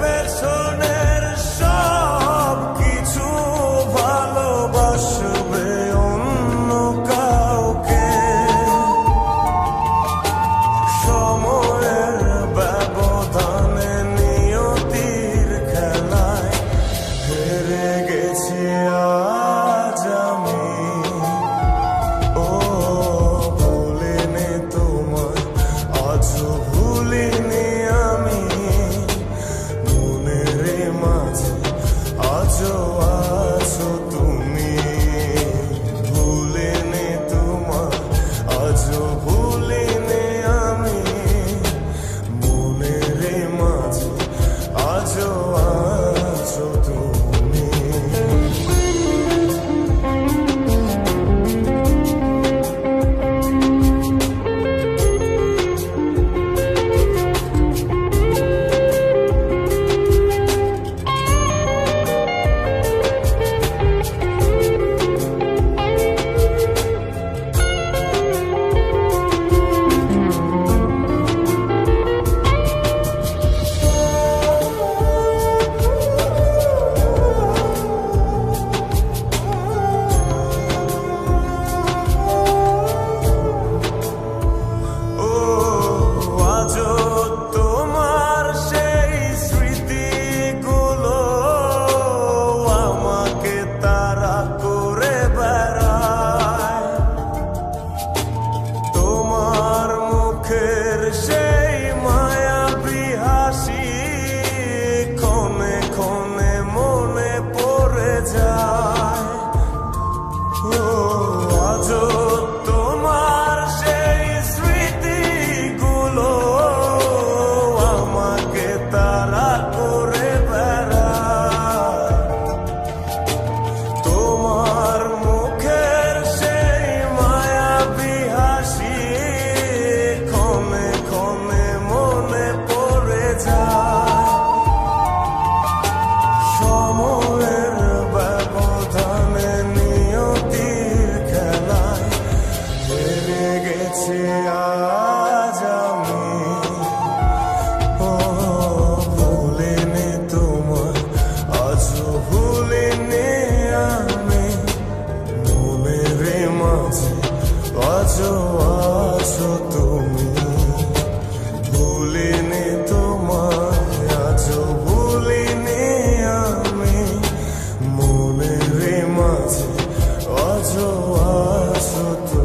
পেছনের সব কিছু ভালোবাসবে অন্য কাউকে। সময়ের ব্যবধানে নিয়তির খেলায় হেরে গেছি আজ আমি। ও ভুলিনি তোমায়, আজও ভুলিনি আমি। মনের মাঝে আজও আছো তুমি। ভুলিনি তোমায়, আজও ভুলিনি আমি। মনের মাঝে আজও আছো তুমি। সেই মায়াবী হাসি ক্ষণে ক্ষণে মনে পড়ে যায়। ও আজও তোমার সেই স্মৃতিগুলো আমাকে তাড়া করে বেড়ায়। তোমার মুখের সেই মায়াবী হাসি ক্ষণে ক্ষণে মনে পড়ে যায়। সময়ের ব্যবধানে নিয়তির খেলায় হেরে গেছি আজ আমি। ও ভুলিনি তোমায়, আজও ভুলিনি আমি। মনের মাঝে আজও আছো তুমি। ভুলিনি তোমায়, আজও ভুলিনি আমি। মনের মাঝে আজও আছো তুমি।